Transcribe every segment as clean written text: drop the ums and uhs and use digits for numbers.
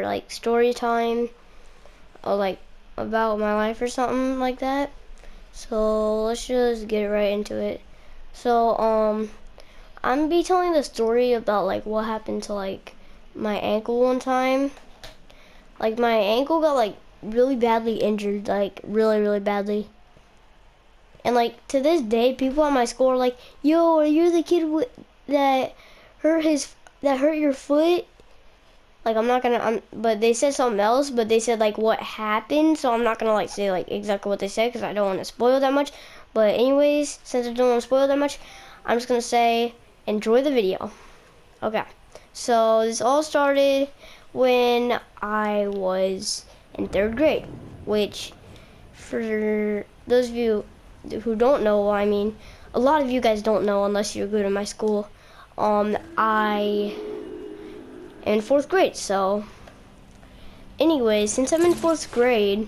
like story time or like about my life or something like that. So let's just get right into it. So I'm gonna be telling the story about like what happened to like my ankle one time. Like my ankle got like really badly injured, like really badly. And like to this day, people at my school are like, "Yo, are you the kid that hurt your foot?" Like I'm not gonna, but they said something else. But they said like what happened, so I'm not gonna like say like exactly what they said because I don't want to spoil that much. But anyways, since I don't want to spoil that much, I'm just gonna say enjoy the video. Okay, so this all started when I was in 3rd grade, which for those of you who don't know, I mean, a lot of you guys don't know unless you're good in my school. I am in 4th grade, so anyways, since I'm in 4th grade,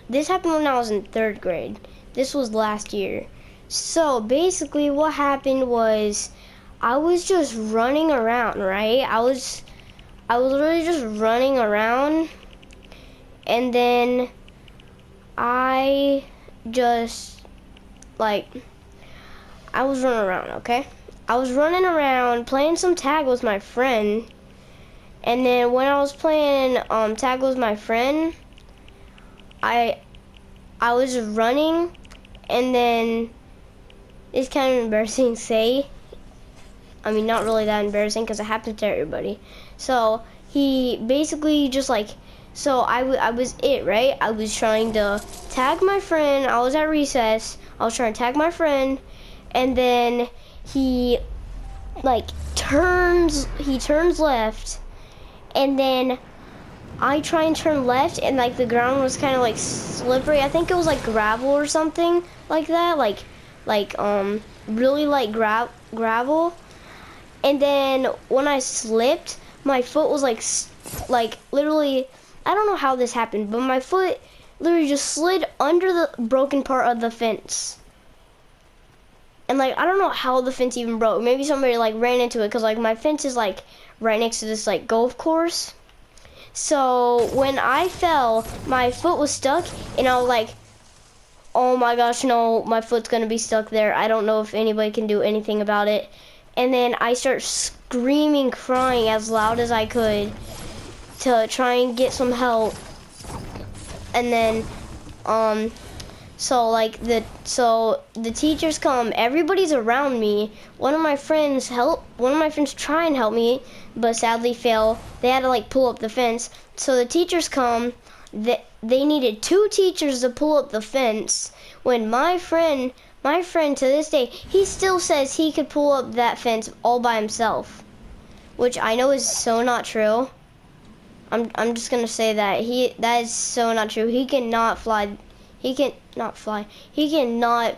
this happened when I was in 3rd grade. This was last year. So basically what happened was I was just running around, right? I was literally just running around, and then I just like I was running around, okay? I was running around playing some tag with my friend, and then when I was playing tag with my friend, I was just running, and then it's kind of embarrassing to say. I mean, not really that embarrassing because it happens to everybody. So he basically just like, so I was it, right? I was trying to tag my friend. I was at recess. I was trying to tag my friend, and then he turns left, and then I try and turn left, and like the ground was kind of like slippery. I think it was like gravel or something like that, like really like gravel. And then when I slipped, my foot was like literally, I don't know how this happened, but my foot literally just slid under the broken part of the fence. And like I don't know how the fence even broke. Maybe somebody like ran into it, because like my fence is like right next to this like golf course. So when I fell, my foot was stuck, and I was like, oh my gosh, no, my foot's gonna be stuck there. I don't know if anybody can do anything about it. And then I start screaming, crying as loud as I could to try and get some help. And then so the teachers come, everybody's around me. One of my friends try and help me, but sadly fail. They had to like pull up the fence. So the teachers come. They needed 2 teachers to pull up the fence. When my friend to this day, he still says he could pull up that fence all by himself, which I know is so not true. I'm just gonna say that is so not true. He cannot fly. He cannot fly. He cannot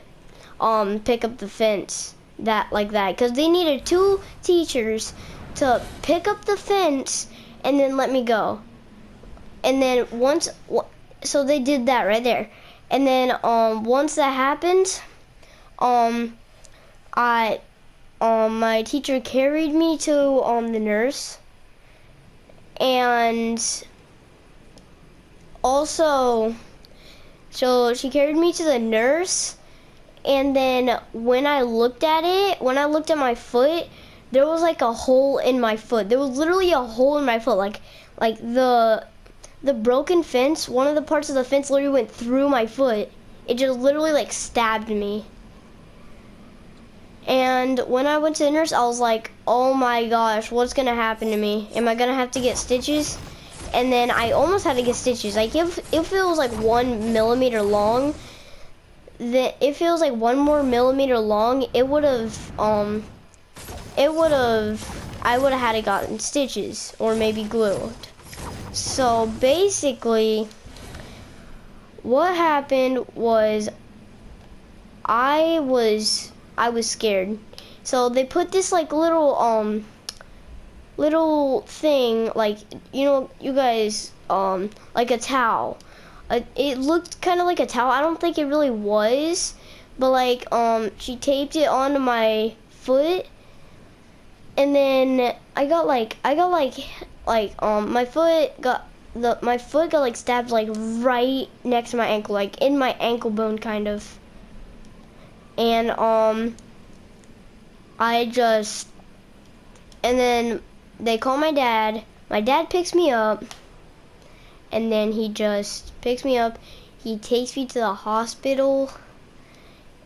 pick up the fence like that, because they needed 2 teachers to pick up the fence and then let me go. And then so they did that right there. And then once that happened, my teacher carried me to the nurse, and also, so she carried me to the nurse, and then when I looked at my foot, there was like a hole in my foot. There was literally a hole in my foot, like the broken fence, one of the parts of the fence literally went through my foot. It just literally like stabbed me. And when I went to the nurse, I was like, oh my gosh, what's gonna happen to me? Am I gonna have to get stitches? And then I almost had to get stitches. Like if it was like 1 millimeter long, if it was like 1 more millimeter long, I would have had to gotten stitches or maybe glued. So basically, what happened was I was scared. So they put this like little thing, like, you know, you guys, like a towel. It looked kind of like a towel. I don't think it really was, but like she taped it onto my foot, and then I got like like my foot got like stabbed like right next to my ankle, like in my ankle bone kind of. And and then they call my dad. My dad picks me up, and then he just picks me up. He takes me to the hospital,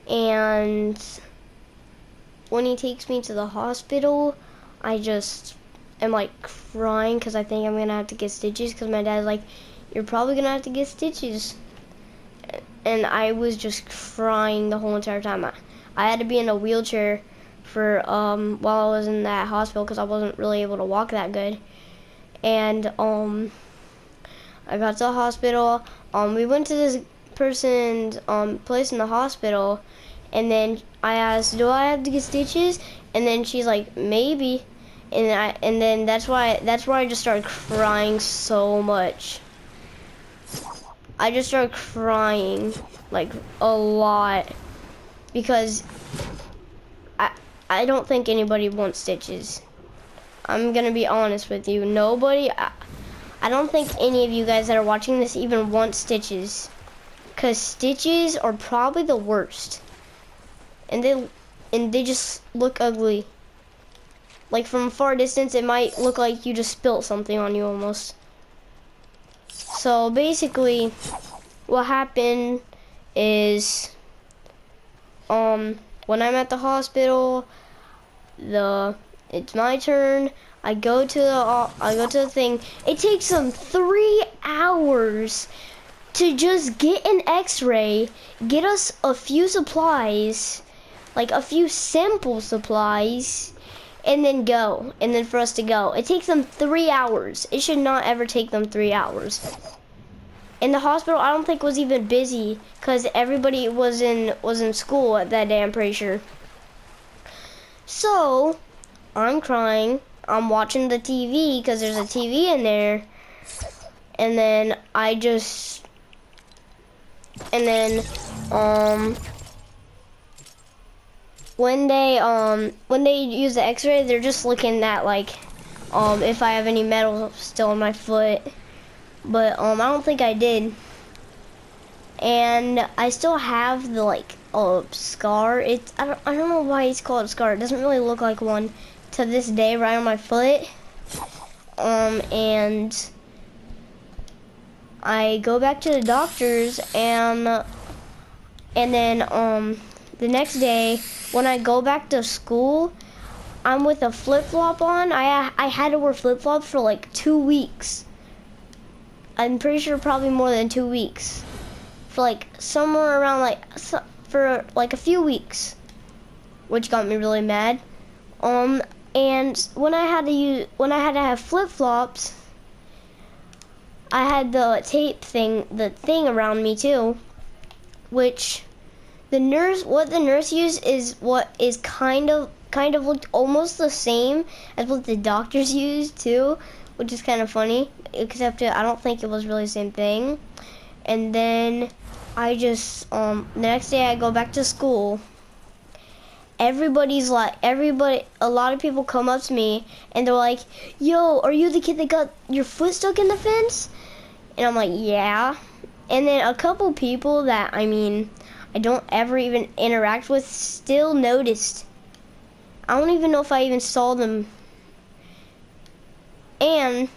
and when he takes me to the hospital, I just am like crying because I think I'm gonna have to get stitches, because my dad's like, you're probably gonna have to get stitches. And I was just crying the whole entire time. I had to be in a wheelchair for while I was in that hospital because I wasn't really able to walk that good. And I got to the hospital. We went to this person's place in the hospital, and then I asked, do I have to get stitches? And then she's like, maybe. And then that's why I just started crying so much. I just started crying like a lot because I don't think anybody wants stitches. I'm gonna be honest with you. I don't think any of you guys that are watching this even want stitches, because stitches are probably the worst. And they just look ugly. Like from a far distance, it might look like you just spilt something on you almost. So basically, what happened is, when I'm at the hospital, it's my turn. I go to the thing. It takes them 3 hours to just get an X-ray, get us a few supplies, like a few simple supplies, and then for us to go. It takes them 3 hours. It should not ever take them 3 hours. And the hospital, I don't think, was even busy because everybody was in school that day, I'm pretty sure. So I'm crying. I'm watching the TV because there's a TV in there. And then when they use the X-ray, they're just looking at like if I have any metal still in my foot. But I don't think I did. And I still have the like scar. I don't know why it's called a scar. It doesn't really look like one to this day, right on my foot. And I go back to the doctors, and then the next day when I go back to school, I'm with a flip-flop on. I had to wear flip-flops for like 2 weeks. I'm pretty sure probably more than 2 weeks. For like somewhere around for like a few weeks, which got me really mad. And when I had to have flip-flops, I had the thing around me too, which what the nurse used is what is kind of looked almost the same as what the doctors used too, which is kind of funny, except I don't think it was really the same thing. And then I just the next day I go back to school. A lot of people come up to me and they're like, yo, are you the kid that got your foot stuck in the fence? And I'm like, yeah. And then a couple people that I don't ever even interact with still noticed. I don't even know if I even saw them. And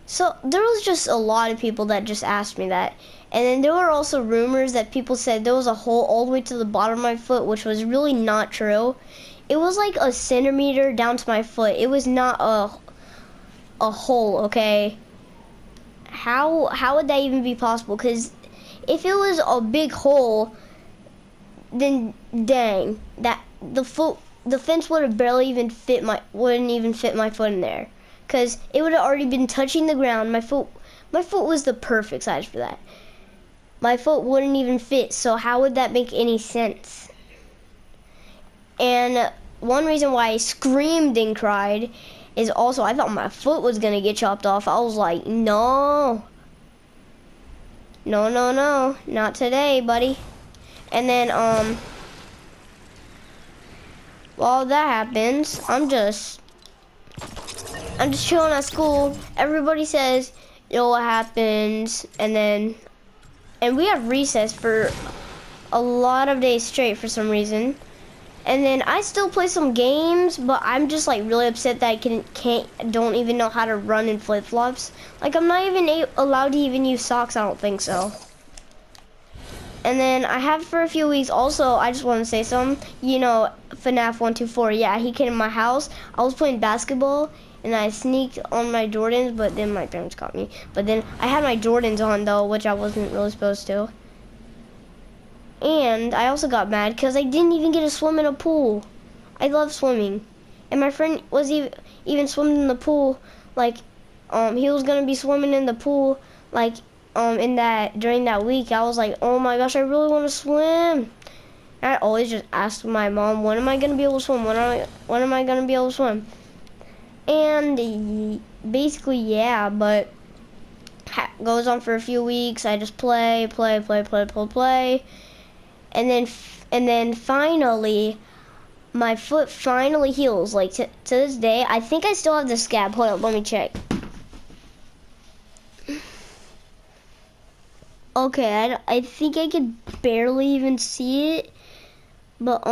so there was just a lot of people that just asked me that. And then there were also rumors that people said there was a hole all the way to the bottom of my foot, which was really not true. It was like a centimeter down to my foot. It was not a hole, okay? How would that even be possible? Because if it was a big hole, then dang, that the fence would have wouldn't even fit my foot in there, because it would have already been touching the ground. My foot was the perfect size for that. My foot wouldn't even fit, so how would that make any sense? And one reason why I screamed and cried is also I thought my foot was gonna get chopped off. I was like, no, not today, buddy. And then while that happens, I'm just I'm just chilling at school. Everybody says, yo, what happens? And we have recess for a lot of days straight for some reason. And then I still play some games, but I'm just like really upset that I don't even know how to run in flip-flops. Like I'm not even allowed to even use socks, I don't think so. And then I have for a few weeks also, I just want to say something, you know, FNAF 124, yeah, he came to my house. I was playing basketball and I sneaked on my Jordans, but then my parents caught me. But then I had my Jordans on though, which I wasn't really supposed to. And I also got mad because I didn't even get to swim in a pool. I love swimming. And my friend was even swimming in the pool, like, he was gonna be swimming in the pool, like, during that week. I was like, oh my gosh, I really want to swim. And I always just asked my mom, when am I gonna be able to swim? When am I gonna be able to swim? And basically, yeah, but goes on for a few weeks. I just play. And then finally, my foot finally heals. Like to this day, I think I still have the scab. Hold on, let me check. Okay, I think I could barely even see it. But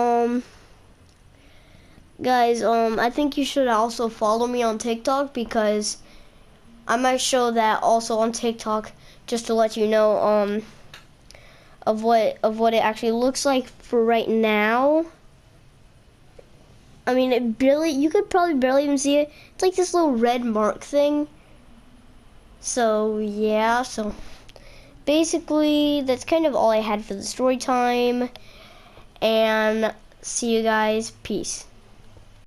guys, I think you should also follow me on TikTok because I might show that also on TikTok just to let you know of what it actually looks like for right now. I mean, you could probably barely even see it. It's like this little red mark thing. So yeah, so basically that's kind of all I had for the story time, and see you guys. Peace.